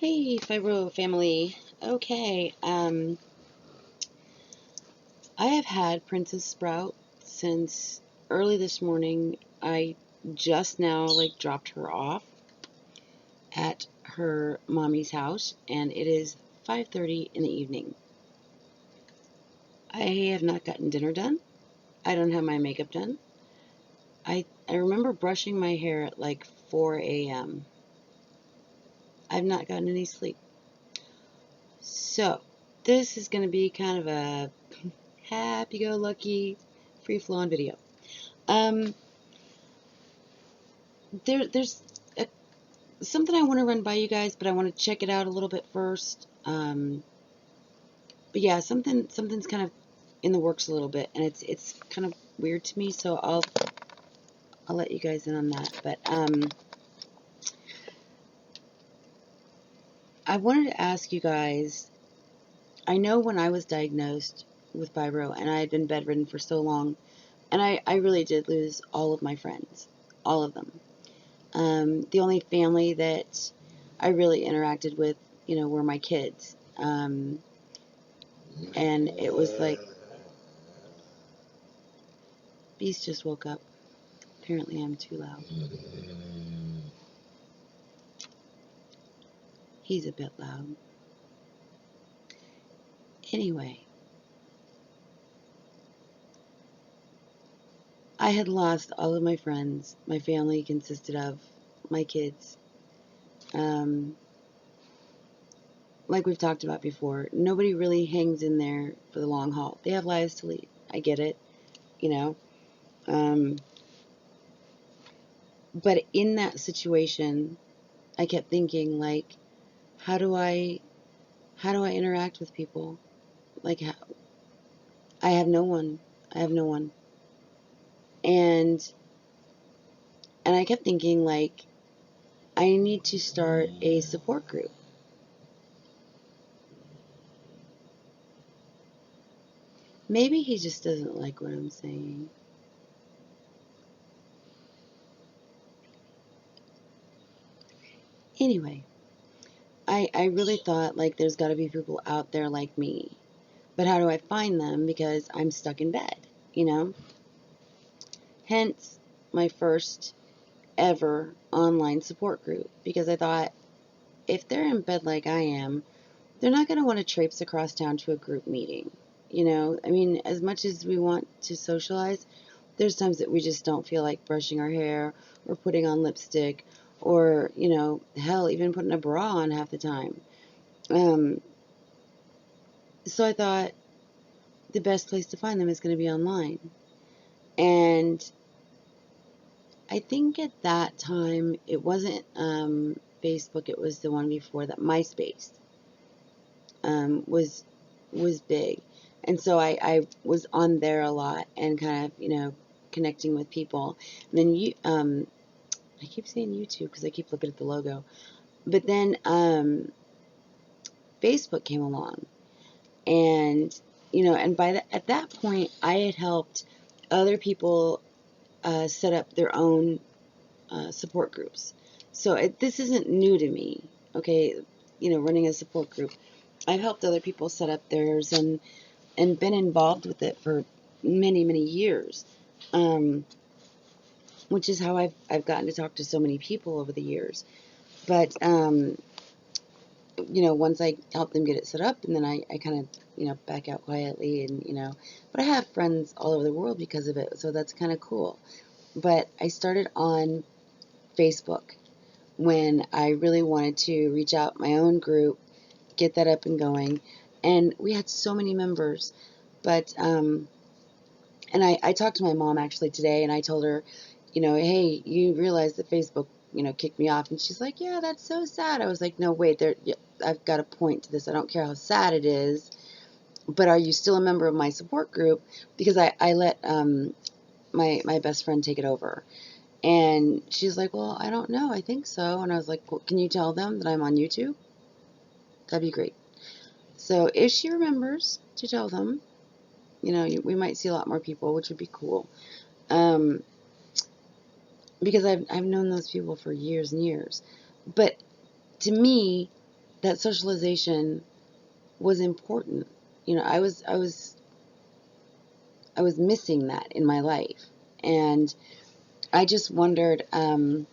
Hey, Fibro family. Okay, I have had Princess Sprout since early this morning. I just now dropped her off at her mommy's house, and it is 5:30 in the evening. I have not gotten dinner done. I don't have my makeup done. I remember brushing my hair at like 4 a.m. I've not gotten any sleep. So, this is going to be kind of a happy-go-lucky, free-flowing video. Um, there's something I want to run by you guys, but I want to check it out a little bit first. But yeah, something's kind of in the works a little bit, and it's kind of weird to me, so I'll let you guys in on that. But I wanted to ask you guys. I know when I was diagnosed with fibro, and I had been bedridden for so long, and I really did lose all of my friends, all of them. The only family that I really interacted with, were my kids. And it was like, Beast just woke up. Apparently I'm too loud. He's a bit loud. Anyway, I had lost all of my friends. My family consisted of my kids. Like we've talked about before, nobody really hangs in there for the long haul. They have lives to lead. I get it, you know. But in that situation, I kept thinking, like, how do I interact with people? Like, I have no one. I have no one. And I kept thinking, like, I need to start a support group. Maybe he just doesn't like what I'm saying. Anyway, I really thought, like, there's got to be people out there like me. But how do I find them? Because I'm stuck in bed, you know? Hence, my first ever online support group. Because I thought, if they're in bed like I am, they're not going to want to traipse across town to a group meeting. I mean, as much as we want to socialize, there's times that we just don't feel like brushing our hair or putting on lipstick or, hell, even putting a bra on half the time. So I thought the best place to find them is going to be online. And I think at that time, it wasn't Facebook, it was the one before that, MySpace. Was big, and so I was on there a lot and kind of connecting with people. And then I keep saying YouTube because I keep looking at the logo, but then Facebook came along, and and at that point I had helped other people set up their own support groups. So this isn't new to me. Okay, running a support group. I've helped other people set up theirs and been involved with it for many, many years, which is how I've gotten to talk to so many people over the years. But, once I help them get it set up, and then I kind of, back out quietly but I have friends all over the world because of it, so that's kind of cool. But I started on Facebook when I really wanted to reach out my own group, get that up and going, and we had so many members, but, and I talked to my mom actually today, and I told her, hey, you realize that Facebook, kicked me off. And she's like, yeah, that's so sad. I was like, no, wait, I've got a point to this. I don't care how sad it is, but are you still a member of my support group? Because I let my best friend take it over. And she's like, well, I don't know. I think so. And I was like, well, can you tell them that I'm on YouTube? That'd be great. So if she remembers to tell them, we might see a lot more people, which would be cool. Because I've known those people for years and years. But to me, that socialization was important. You know, I was missing that in my life, and I just wondered, you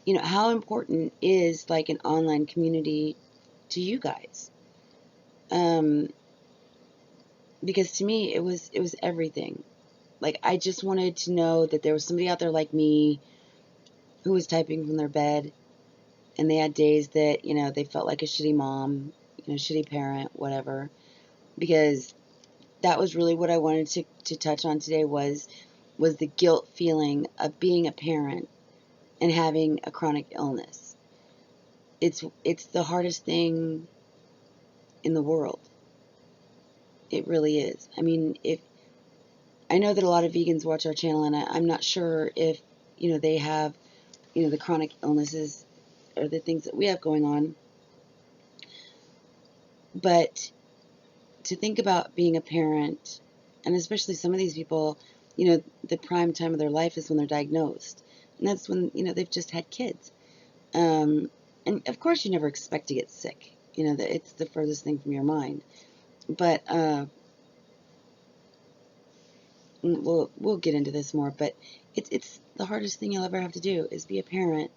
know, how important is like an online community to you guys? Um, because to me, it was everything. Like I just wanted to know that there was somebody out there like me who was typing from their bed, and they had days that you know they felt like a shitty mom, you know, shitty parent, whatever. Because that was really what I wanted to touch on today was the guilt feeling of being a parent and having a chronic illness. It's the hardest thing in the world. It really is. I mean, if I know that a lot of vegans watch our channel, and I'm not sure if you know they have you know the chronic illnesses or the things that we have going on, but to think about being a parent, and especially some of these people, you know, the prime time of their life is when they're diagnosed, and that's when you know they've just had kids. Um, and of course, you never expect to get sick. You know, that it's the furthest thing from your mind. But we'll get into this more. But it's the hardest thing you'll ever have to do is be a parent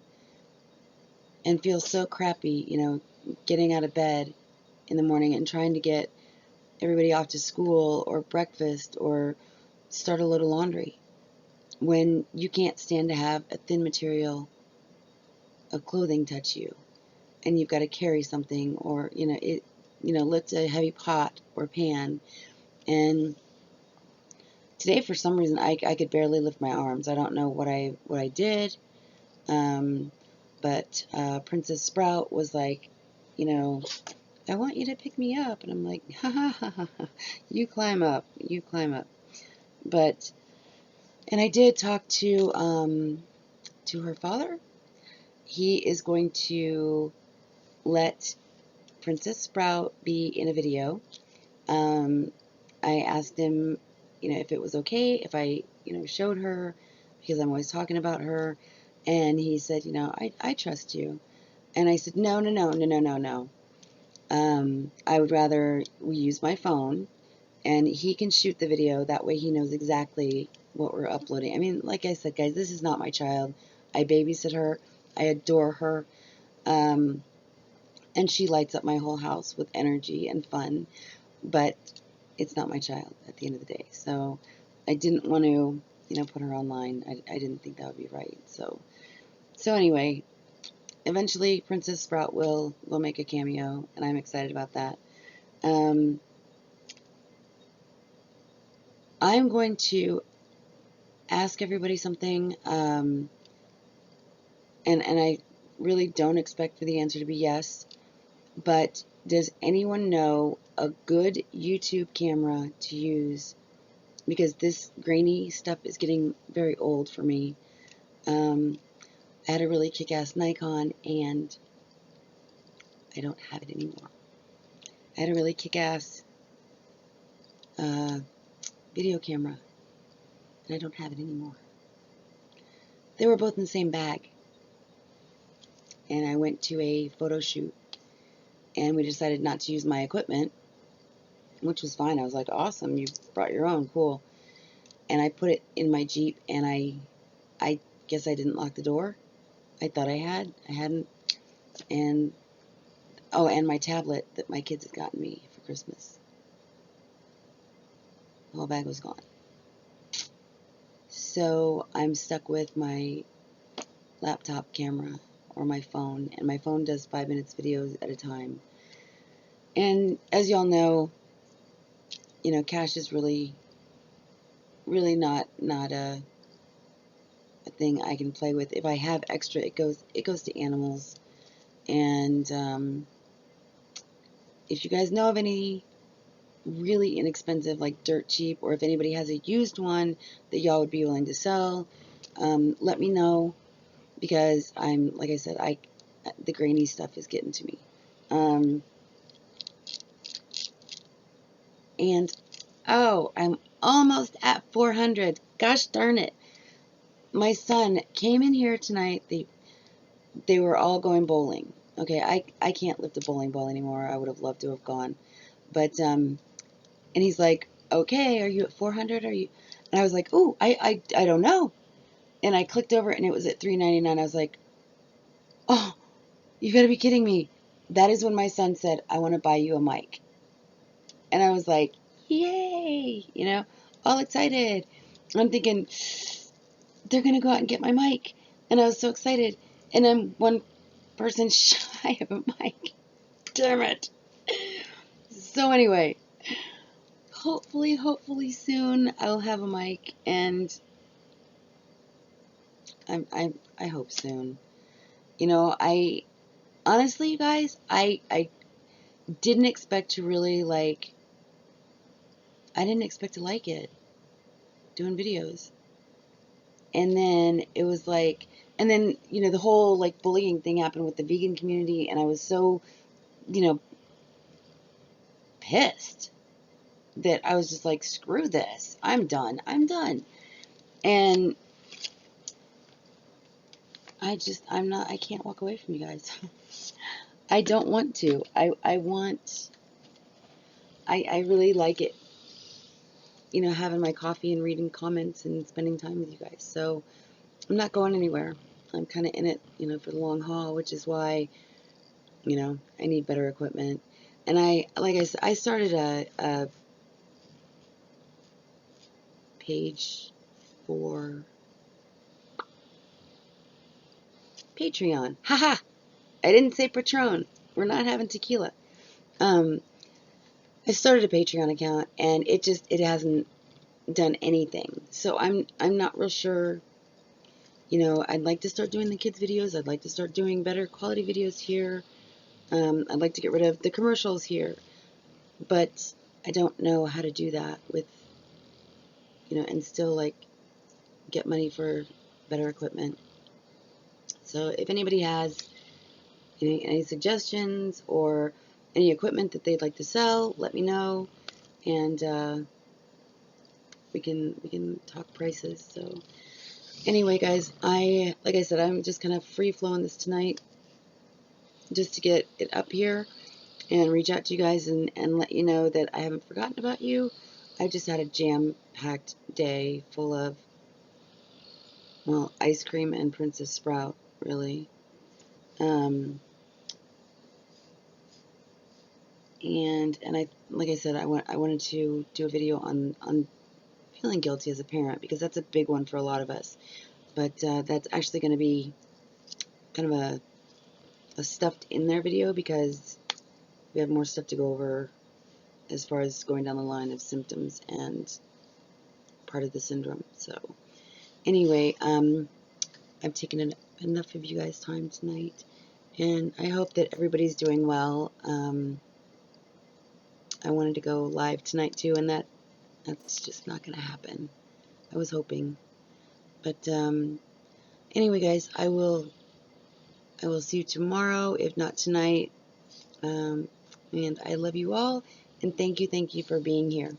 and feel so crappy. You know, getting out of bed in the morning and trying to get everybody off to school or breakfast or start a load of laundry when you can't stand to have a thin material of clothing touch you, and you've got to carry something, or you know lift a heavy pot or pan. And today for some reason I could barely lift my arms. I don't know what I did. um, but Princess Sprout was like, you know, I want you to pick me up, and I'm like, ha ha ha ha, you climb up, you climb up. But and I did talk to her father. He is going to let Princess Sprout be in a video. Um, I asked him, you know, if it was okay if I, you know, showed her, because I'm always talking about her. And he said, you know, I trust you. And I said, no, no, no, no, no, no, no. I would rather we use my phone and he can shoot the video. That way he knows exactly what we're uploading. I mean, like I said, guys, this is not my child. I babysit her. I adore her. Um, and she lights up my whole house with energy and fun. But it's not my child at the end of the day. So I didn't want to, you know, put her online. I didn't think that would be right. So anyway, eventually Princess Sprout will make a cameo, and I'm excited about that. Um, I'm going to ask everybody something, and I really don't expect for the answer to be yes, but does anyone know a good YouTube camera to use? Because this grainy stuff is getting very old for me. I had a really kick-ass Nikon, and I don't have it anymore. I had a really kick-ass uh, video camera, and I don't have it anymore. They were both in the same bag, and I went to a photo shoot, and we decided not to use my equipment, which was fine. I was like, awesome, you brought your own, cool. And I put it in my Jeep, and I guess I didn't lock the door. I thought I had. I hadn't. And, oh, and my tablet that my kids had gotten me for Christmas. The whole bag was gone. So I'm stuck with my laptop camera or my phone, and my phone does 5 minutes videos at a time. And as y'all know, you know, cash is really not a thing I can play with. If I have extra, it goes to animals. And if you guys know of any really inexpensive, like dirt cheap, or if anybody has a used one that y'all would be willing to sell, let me know, because I'm, like I said, the grainy stuff is getting to me. And oh, I'm almost at 400. Gosh darn it. My son came in here tonight. They were all going bowling. Okay, I can't lift a bowling ball anymore. I would have loved to have gone. But, and he's like, okay, are you at 400? Are you? And I was like, oh, I don't know. And I clicked over and it was at $3.99. I was like, oh, you gotta be kidding me. That is when my son said, I want to buy you a mic. And I was like, yay, all excited. I'm thinking, they're going to go out and get my mic. And I was so excited. And I'm one person shy of a mic. Damn it. So anyway, hopefully soon I'll have a mic, and I hope soon. I honestly, you guys, I didn't expect to really I didn't expect to like it, doing videos. And then it was like, and then, the whole bullying thing happened with the vegan community, and I was so, you know, pissed that I was just like, screw this. I'm done. I'm done. And I can't walk away from you guys. I don't want to. I really like it, having my coffee and reading comments and spending time with you guys. So I'm not going anywhere. I'm kind of in it, for the long haul, which is why, I need better equipment. And like I said, I started a page for Patreon. Haha! I didn't say Patron. We're not having tequila. Um, I started a Patreon account, and it hasn't done anything. So I'm not real sure. I'd like to start doing the kids videos. I'd like to start doing better quality videos here. I'd like to get rid of the commercials here, but I don't know how to do that with, and still get money for better equipment. So if anybody has any suggestions or any equipment that they'd like to sell, let me know, and we can talk prices. So anyway, guys, like I said, I'm just kind of free flowing this tonight, just to get it up here and reach out to you guys and let you know that I haven't forgotten about you. I just had a jam-packed day full of, well, ice cream and Princess Sprout, really. Um, and I, like I said, I wanted to do a video on feeling guilty as a parent, because that's a big one for a lot of us. But that's actually going to be kind of a stuffed in there video, because we have more stuff to go over as far as going down the line of symptoms and part of the syndrome. So anyway, I've taken enough of you guys' time tonight, and I hope that everybody's doing well. I wanted to go live tonight too, and that's just not going to happen. I was hoping, but anyway, guys, I will see you tomorrow, if not tonight. And I love you all, and thank you for being here.